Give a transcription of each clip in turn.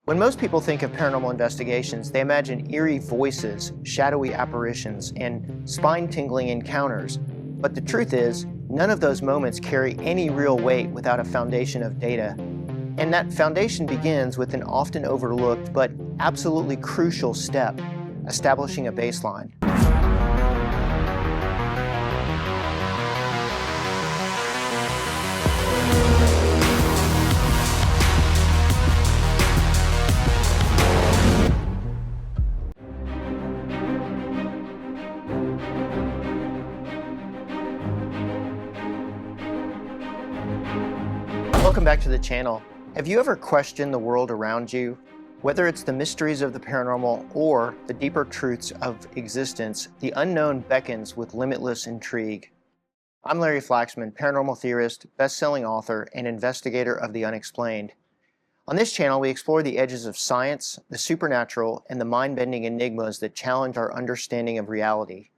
When most people think of paranormal investigations, they imagine eerie voices, shadowy apparitions, and spine-tingling encounters. But the truth is, none of those moments carry any real weight without a foundation of data. And that foundation begins with an often overlooked but absolutely crucial step: establishing a baseline. Welcome back to the channel. Have you ever questioned the world around you? Whether it's the mysteries of the paranormal or the deeper truths of existence, the unknown beckons with limitless intrigue. I'm Larry Flaxman, paranormal theorist, best-selling author, and investigator of the unexplained. On this channel, we explore the edges of science, the supernatural, and the mind-bending enigmas that challenge our understanding of reality.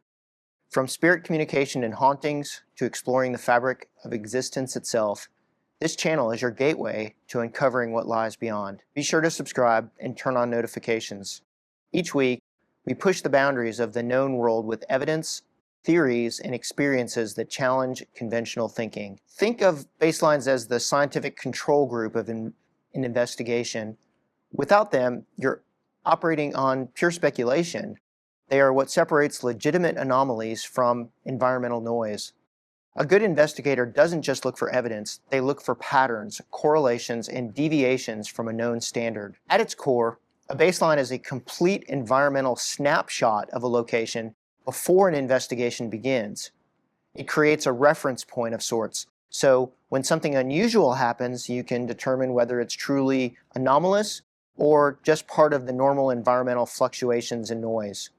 From spirit communication and hauntings to exploring the fabric of existence itself, this channel is your gateway to uncovering what lies beyond. Be sure to subscribe and turn on notifications. Each week, we push the boundaries of the known world with evidence, theories, and experiences that challenge conventional thinking. Think of baselines as the scientific control group of an investigation. Without them, you're operating on pure speculation. They are what separates legitimate anomalies from environmental noise. A good investigator doesn't just look for evidence, they look for patterns, correlations, and deviations from a known standard. At its core, a baseline is a complete environmental snapshot of a location before an investigation begins. It creates a reference point of sorts, so when something unusual happens, you can determine whether it's truly anomalous or just part of the normal environmental fluctuations and noise.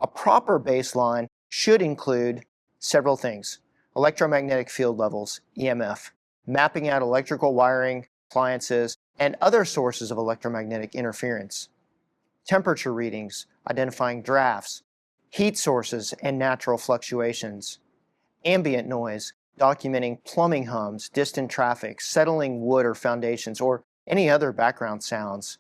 A proper baseline should include several things: electromagnetic field levels, EMF, mapping out electrical wiring, appliances, and other sources of electromagnetic interference, temperature readings, identifying drafts, heat sources and natural fluctuations, ambient noise, documenting plumbing hums, distant traffic, settling wood or foundations, or any other background sounds,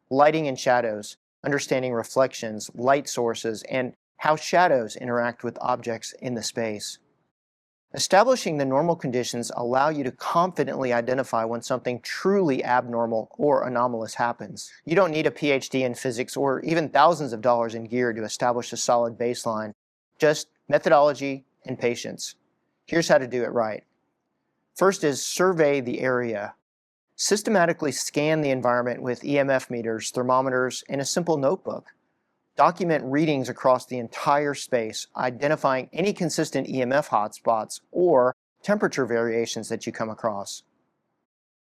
lighting and shadows, understanding reflections, light sources, and how shadows interact with objects in the space. Establishing the normal conditions allow you to confidently identify when something truly abnormal or anomalous happens. You don't need a PhD in physics or even thousands of dollars in gear to establish a solid baseline, just methodology and patience. Here's how to do it right. First is survey the area. Systematically scan the environment with EMF meters, thermometers, and a simple notebook. Document readings across the entire space, identifying any consistent EMF hotspots or temperature variations that you come across.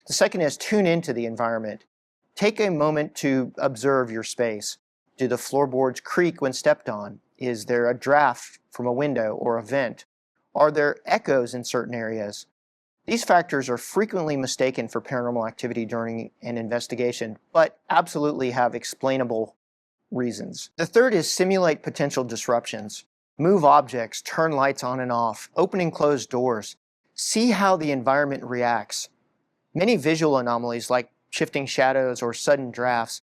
The second is tune into the environment. Take a moment to observe your space. Do the floorboards creak when stepped on? Is there a draft from a window or a vent? Are there echoes in certain areas? These factors are frequently mistaken for paranormal activity during an investigation, but absolutely have explainable reasons. The third is simulate potential disruptions. Move objects, turn lights on and off, open and close doors. See how the environment reacts. Many visual anomalies like shifting shadows or sudden drafts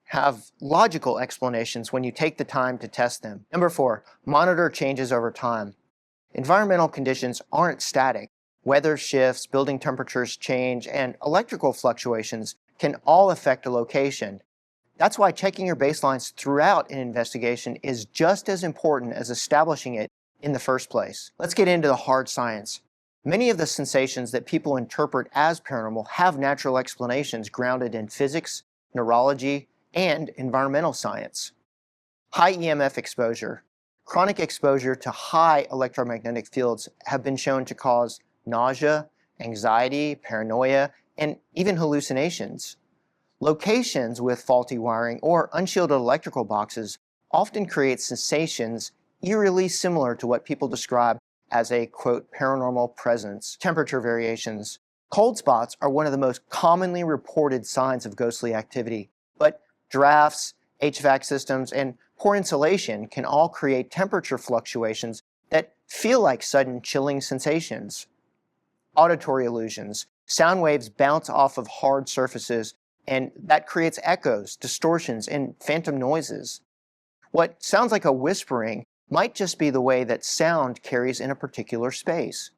have logical explanations when you take the time to test them. Number 4, monitor changes over time. Environmental conditions aren't static. Weather shifts, building temperatures change, and electrical fluctuations can all affect a location. That's why checking your baselines throughout an investigation is just as important as establishing it in the first place. Let's get into the hard science. Many of the sensations that people interpret as paranormal have natural explanations grounded in physics, neurology, and environmental science. High EMF exposure. Chronic exposure to high electromagnetic fields have been shown to cause nausea, anxiety, paranoia, and even hallucinations. Locations with faulty wiring or unshielded electrical boxes often create sensations eerily similar to what people describe as a, quote, paranormal presence. Temperature variations. Cold spots are one of the most commonly reported signs of ghostly activity, but drafts, HVAC systems, and poor insulation can all create temperature fluctuations that feel like sudden chilling sensations. Auditory illusions. Sound waves bounce off of hard surfaces and that creates echoes, distortions, and phantom noises. What sounds like a whispering might just be the way that sound carries in a particular space.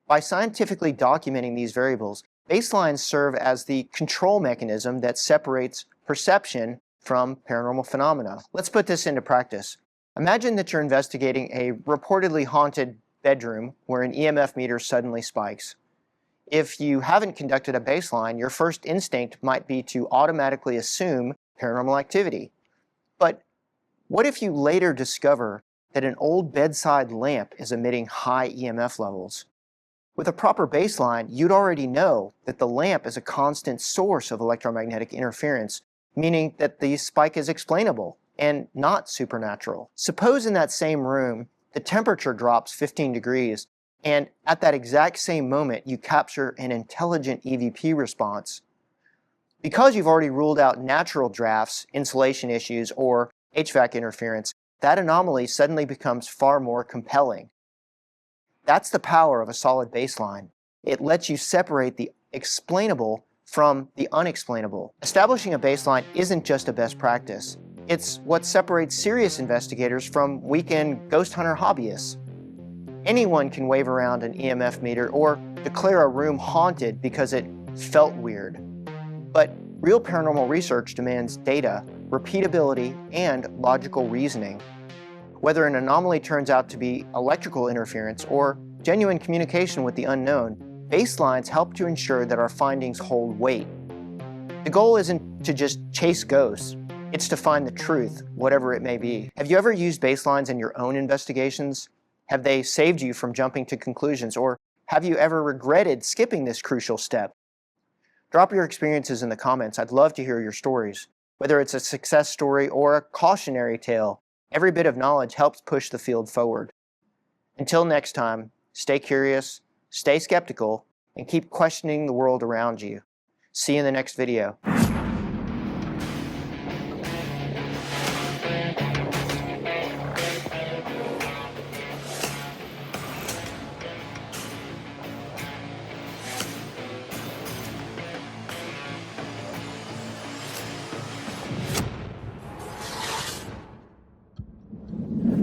By scientifically documenting these variables, baselines serve as the control mechanism that separates perception from paranormal phenomena. Let's put this into practice. Imagine that you're investigating a reportedly haunted bedroom where an EMF meter suddenly spikes. If you haven't conducted a baseline, your first instinct might be to automatically assume paranormal activity. But what if you later discover that an old bedside lamp is emitting high EMF levels? With a proper baseline, you'd already know that the lamp is a constant source of electromagnetic interference, meaning that the spike is explainable and not supernatural. Suppose in that same room, the temperature drops 15 degrees, and at that exact same moment, you capture an intelligent EVP response. Because you've already ruled out natural drafts, insulation issues, or HVAC interference, that anomaly suddenly becomes far more compelling. That's the power of a solid baseline. It lets you separate the explainable from the unexplainable. Establishing a baseline isn't just a best practice. It's what separates serious investigators from weekend ghost hunter hobbyists. Anyone can wave around an EMF meter or declare a room haunted because it felt weird. But real paranormal research demands data, repeatability, and logical reasoning. Whether an anomaly turns out to be electrical interference or genuine communication with the unknown, baselines help to ensure that our findings hold weight. The goal isn't to just chase ghosts, it's to find the truth, whatever it may be. Have you ever used baselines in your own investigations? Have they saved you from jumping to conclusions, or have you ever regretted skipping this crucial step? Drop your experiences in the comments. I'd love to hear your stories. Whether it's a success story or a cautionary tale, every bit of knowledge helps push the field forward. Until next time, stay curious, stay skeptical, and keep questioning the world around you. See you in the next video.